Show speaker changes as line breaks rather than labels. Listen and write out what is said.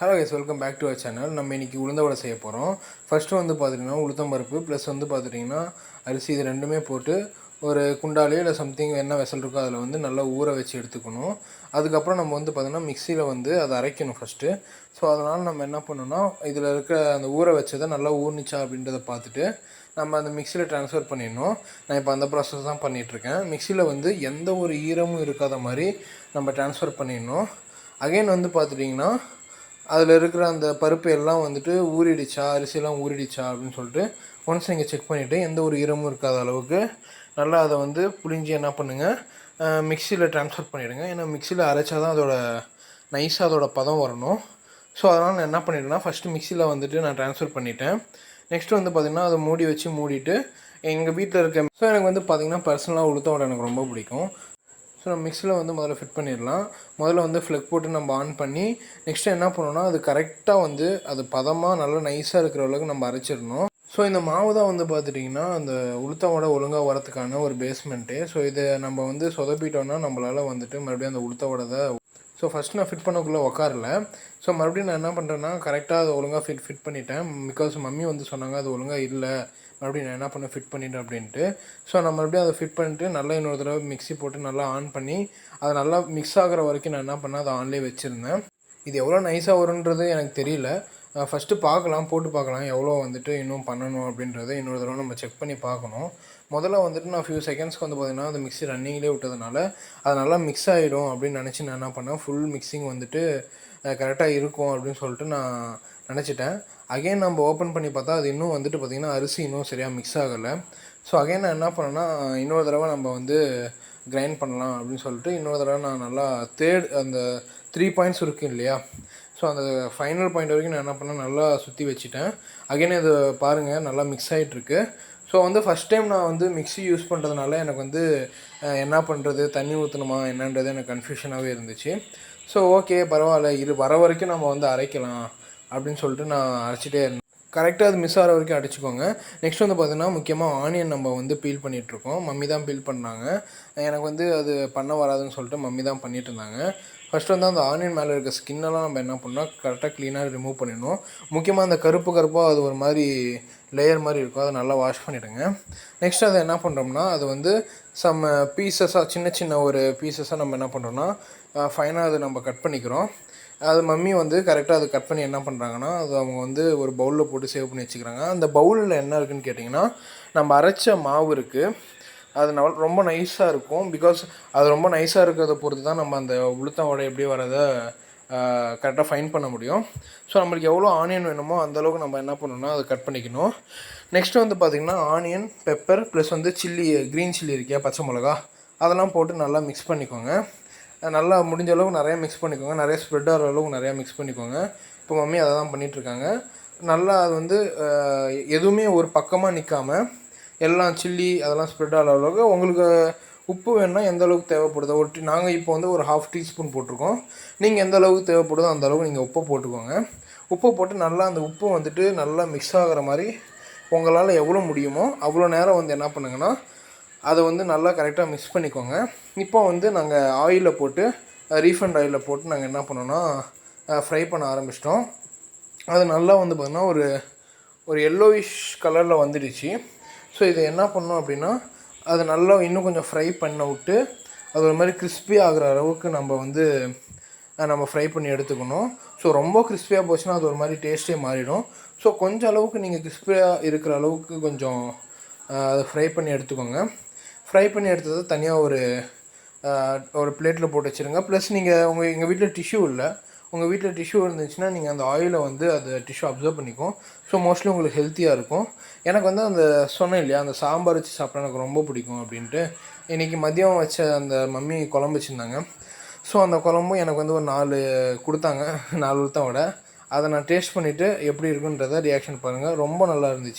Hello guys, welcome back to our channel. நம்ம இன்றைக்கி உளுந்த வடை செய்ய போகிறோம். ஃபஸ்ட்டு வந்து பார்த்துட்டிங்கன்னா உளுத்தம் பருப்பு ப்ளஸ் வந்து பார்த்துட்டிங்கன்னா அரிசி, இது ரெண்டுமே போட்டு ஒரு குண்டாலேயோ இல்லை சம்திங் என்ன வெசல் இருக்கோ அதில் வந்து நல்லா ஊற வச்சு எடுத்துக்கணும். அதுக்கப்புறம் நம்ம வந்து பார்த்திங்கன்னா மிக்சியில் வந்து அதை அரைக்கணும் ஃபஸ்ட்டு. ஸோ அதனால் நம்ம என்ன பண்ணணும்னா இதில் இருக்க அந்த ஊற வச்சதை நல்லா ஊறிச்சா அப்படின்றத பார்த்துட்டு நம்ம அந்த மிக்சியில் ட்ரான்ஸ்ஃபர் பண்ணிடணும். நான் இப்போ அந்த ப்ராசஸ் தான் பண்ணிகிட்ருக்கேன். மிக்சியில் வந்து எந்த ஒரு ஈரமும் இருக்காத மாதிரி நம்ம ட்ரான்ஸ்ஃபர் பண்ணிடணும். அகைன் வந்து பார்த்துட்டிங்கன்னா அதில் இருக்கிற அந்த பருப்பு எல்லாம் வந்துட்டு ஊறிடுச்சா, அரிசியெல்லாம் ஊறிடுச்சா அப்படின்னு சொல்லிட்டு ஒன்ஸ் நீங்கள் செக் பண்ணிவிட்டு எந்த ஒரு ஈரமும் இருக்காத அளவுக்கு நல்லா அதை வந்து புழிஞ்சு என்ன பண்ணுங்கள், மிக்சியில் ட்ரான்ஸ்ஃபர் பண்ணிவிடுங்க. ஏன்னா மிக்சியில் அரைச்சா தான் அதோட நைஸாக அதோட பதம் வரணும். ஸோ அதனால் நான் என்ன பண்ணிவிட்டேன்னா ஃபஸ்ட்டு மிக்சியில் வந்துட்டு நான் ட்ரான்ஸ்ஃபர் பண்ணிவிட்டேன். நெக்ஸ்ட்டு வந்து பார்த்திங்கன்னா அதை மூடி வச்சு மூடிட்டு எங்கள் வீட்டில் இருக்க எனக்கு வந்து பார்த்திங்கன்னா பர்சனலாக உளுத்த வடை எனக்கு ரொம்ப பிடிக்கும். ஸோ நம்ம மிக்சியில் வந்து முதல்ல ஃபிட் பண்ணிடலாம். முதல்ல வந்து ஃப்ளக் போட்டு நம்ம ஆன் பண்ணி நெக்ஸ்ட்டு என்ன பண்ணணும்னா அது கரெக்டாக வந்து அது பதமாக நல்லா நைஸாக இருக்கிற அளவுக்கு நம்ம அரைச்சிடணும். ஸோ இந்த மாவு தான் வந்து பார்த்துட்டிங்கன்னா அந்த உளுத்த வடை ஒழுங்காக வரத்துக்கான ஒரு பேஸ்மெண்ட்டு. ஸோ இதை நம்ம வந்து சொதப்பிட்டோன்னா நம்மளால் வந்துட்டு மறுபடியும் அந்த உளுத்த வடை ஸோ ஃபஸ்ட் நான் ஃபிட் பண்ணக்குள்ளே உட்காரல. ஸோ மறுபடியும் நான் என்ன பண்ணுறேன்னா கரெக்டாக அதை ஒழுங்காக ஃபிட் பண்ணிட்டேன். பிகாஸ் மம்மி வந்து சொன்னாங்க அது ஒழுங்காக இல்லை, மறுபடியும் நான் என்ன பண்ணேன் ஃபிட் பண்ணிட்டேன் அப்படின்ட்டு. ஸோ நான் மறுபடியும் அதை ஃபிட் பண்ணிட்டு நல்லா இன்னொரு தடவை மிக்ஸி போட்டு நல்லா ஆன் பண்ணி அது நல்லா மிக்ஸ் ஆகிற வரைக்கும் நான் என்ன பண்ணேன் அதை ஆன்லேயே வச்சுருந்தேன். இது எவ்வளோ நைஸாக வரும்ன்றது எனக்கு தெரியல. ஃபஸ்ட்டு பார்க்கலாம், போட்டு பார்க்கலாம் எவ்வளோ வந்துட்டு இன்னும் பண்ணணும் அப்படின்றத இன்னொரு தடவை நம்ம செக் பண்ணி பார்க்கணும். முதல்ல வந்துட்டு நான் ஃபியூ செகண்ட்ஸ்க்கு வந்து பார்த்திங்கன்னா அந்த மிக்ஸி ரன்னிங்லேயே விட்டதுனால அது நல்லா மிக்ஸ் ஆகிடும் அப்படின்னு நினச்சி நான் என்ன பண்ணேன், ஃபுல் மிக்ஸிங் வந்துட்டு கரெக்டாக இருக்கும் அப்படின்னு சொல்லிட்டு நான் நினச்சிட்டேன். அகைன் நம்ம ஓப்பன் பண்ணி பார்த்தா அது இன்னும் வந்துட்டு பார்த்திங்கன்னா அரிசி இன்னும் சரியாக மிக்ஸ் ஆகலை. ஸோ அகைன் நான் என்ன பண்ணேன்னா இன்னொரு தடவை நம்ம வந்து கிரைண்ட் பண்ணலாம் அப்படின்னு சொல்லிட்டு இன்னொரு தடவை நான் நல்லா அந்த 3 பாயிண்ட்ஸ் இருக்குது இல்லையா, ஸோ அந்த ஃபைனல் பாயிண்ட் வரைக்கும் நான் என்ன பண்ணேன் நல்லா சுற்றி வச்சுட்டேன். அகைன் இது பாருங்கள் நல்லா மிக்ஸ் ஆகிட்டுருக்கு. ஸோ வந்து ஃபஸ்ட் டைம் நான் வந்து மிக்ஸி யூஸ் பண்ணுறதுனால எனக்கு வந்து என்ன பண்ணுறது, தண்ணி ஊற்றணுமா என்னன்றது எனக்கு கன்ஃபியூஷனாகவே இருந்துச்சு. ஸோ ஓகே பரவாயில்ல, இது வர வரைக்கும் நம்ம வந்து அரைக்கலாம் அப்படின்னு சொல்லிட்டு நான் அரைச்சிட்டே இருந்தேன். கரெக்டாக அது மிஸ் ஆகிற வரைக்கும் அடிச்சுக்கோங்க. நெக்ஸ்ட் வந்து பார்த்திங்கன்னா முக்கியமாக ஆனியன் நம்ம வந்து பீல் பண்ணிகிட்ருக்கோம். மம்மி தான் பீல் பண்ணாங்க. எனக்கு வந்து அது பண்ண வராதுன்னு சொல்லிட்டு மம்மி தான் பண்ணிகிட்டு இருந்தாங்க. ஃபஸ்ட்டு வந்து அந்த ஆனியன் மேலே இருக்க ஸ்கின்னெல்லாம் நம்ம என்ன பண்ணோம் கரெக்டாக க்ளீனாக ரிமூவ் பண்ணிடணும். முக்கியமாக அந்த கருப்பாக அது ஒரு மாதிரி லேயர் மாதிரி இருக்கும், அதை நல்லா வாஷ் பண்ணிவிடுங்க. நெக்ஸ்ட் அதை என்ன பண்ணுறோம்னா அது வந்து பீசஸாக சின்ன ஒரு பீசஸாக நம்ம என்ன பண்ணுறோம்னா ஃபைனாக அதை நம்ம கட் பண்ணிக்கிறோம். அது மம்மி வந்து கரெக்டாக அதை கட் பண்ணி என்ன பண்ணுறாங்கன்னா அது அவங்க வந்து ஒரு பவுலில் போட்டு சேவ் பண்ணி வச்சுக்கிறாங்க. அந்த பவுலில் என்ன இருக்குதுன்னு கேட்டிங்கன்னா நம்ம அரைச்ச மாவு இருக்குது, அது ரொம்ப நைஸாக இருக்கும். பிகாஸ் அது ரொம்ப நைஸாக இருக்கிறத பொறுத்து தான் நம்ம அந்த உளுத்தம் வடை எப்படி வரதை கரெக்டாக ஃபைன் பண்ண முடியும். ஸோ நம்மளுக்கு எவ்வளோ ஆனியன் வேணுமோ அந்தளவுக்கு நம்ம என்ன பண்ணணும்னா அதை கட் பண்ணிக்கணும். நெக்ஸ்ட்டு வந்து பார்த்திங்கன்னா ஆனியன், பெப்பர் ப்ளஸ் வந்து க்ரீன் சில்லி இருக்கியா, பச்சை மிளகா, அதெல்லாம் போட்டு நல்லா மிக்ஸ் பண்ணிக்கோங்க. நல்லா முடிஞ்ச அளவுக்கு நிறையா மிக்ஸ் பண்ணிக்கோங்க, நிறைய ஸ்ப்ரெட் ஆகிற அளவுக்கு நிறையா மிக்ஸ் பண்ணிக்கோங்க. இப்போ மம்மி அதை தான் பண்ணிகிட்ருக்காங்க. நல்லா அது வந்து எதுவுமே ஒரு பக்கமாக நிற்காமல் எல்லாம் சில்லி அதெல்லாம் ஸ்ப்ரெட் ஆகிற அளவுக்கு உங்களுக்கு உப்பு வேணுன்னா எந்த அளவுக்கு தேவைப்படுதோ நாங்கள் இப்போ வந்து ஒரு 1/2 டீஸ்பூன் போட்டிருக்கோம். நீங்கள் எந்த அளவுக்கு தேவைப்படுதோ அந்த அளவுக்கு நீங்கள் உப்பை போட்டுக்கோங்க. உப்பு போட்டு நல்லா அந்த உப்பு வந்துட்டு நல்லா மிக்ஸ் ஆகிற மாதிரி உங்களால் எவ்வளோ முடியுமோ அவ்வளோ நேரம் வந்து என்ன பண்ணுங்கன்னா அதை வந்து நல்லா கரெக்டாக மிக்ஸ் பண்ணிக்கோங்க. இப்போ வந்து நாங்கள் ஆயிலில் போட்டு ரீஃபண்ட் ஆயிலில் போட்டு நாங்கள் என்ன பண்ணோன்னா ஃப்ரை பண்ண ஆரம்பிச்சிட்டோம். அது நல்லா வந்து பார்த்திங்கன்னா ஒரு எல்லோயிஷ் கலரில் வந்துடுச்சு. ஸோ இதை என்ன பண்ணோம் அப்படின்னா அது நல்லா இன்னும் கொஞ்சம் ஃப்ரை பண்ண விட்டு அது ஒரு மாதிரி கிறிஸ்பி ஆகிற அளவுக்கு நம்ம ஃப்ரை பண்ணி எடுத்துக்கணும். ஸோ ரொம்ப கிறிஸ்பியாக போச்சுன்னா அது ஒரு மாதிரி டேஸ்ட்டே மாறிடும். ஸோ கொஞ்சம் அளவுக்கு நீங்கள் கிறிஸ்பியாக இருக்கிற அளவுக்கு கொஞ்சம் அதை ஃப்ரை பண்ணி எடுத்துக்கோங்க. ஃப்ரை பண்ணி எடுத்தது தனியாக ஒரு பிளேட்டில் போட்டு வச்சுருங்க. ப்ளஸ் எங்கள் வீட்டில் டிஷ்யூ இல்லை, உங்கள் வீட்டில் டிஷ்யூ இருந்துச்சுன்னா நீங்கள் அந்த ஆயிலை வந்து அது டிஷ்யூ அப்சர்வ் பண்ணிக்கும். ஸோ மோஸ்ட்லி உங்களுக்கு ஹெல்த்தியாக இருக்கும். எனக்கு வந்து அந்த சொன்னேன் இல்லையா, அந்த சாம்பார் வச்சு சாப்பிட்டா எனக்கு ரொம்ப பிடிக்கும் அப்படின்ட்டு. இன்றைக்கி மதியம் வச்ச அந்த மம்மி குழம்பு வச்சுருந்தாங்க. ஸோ அந்த குழம்பும் எனக்கு வந்து ஒரு 4 கொடுத்தாங்க, 4 உளுத்தம் வடை. அதை நான் டேஸ்ட் பண்ணிவிட்டு எப்படி இருக்குன்றத ரியாக்ஷன் பாருங்கள். ரொம்ப நல்லா இருந்துச்சு.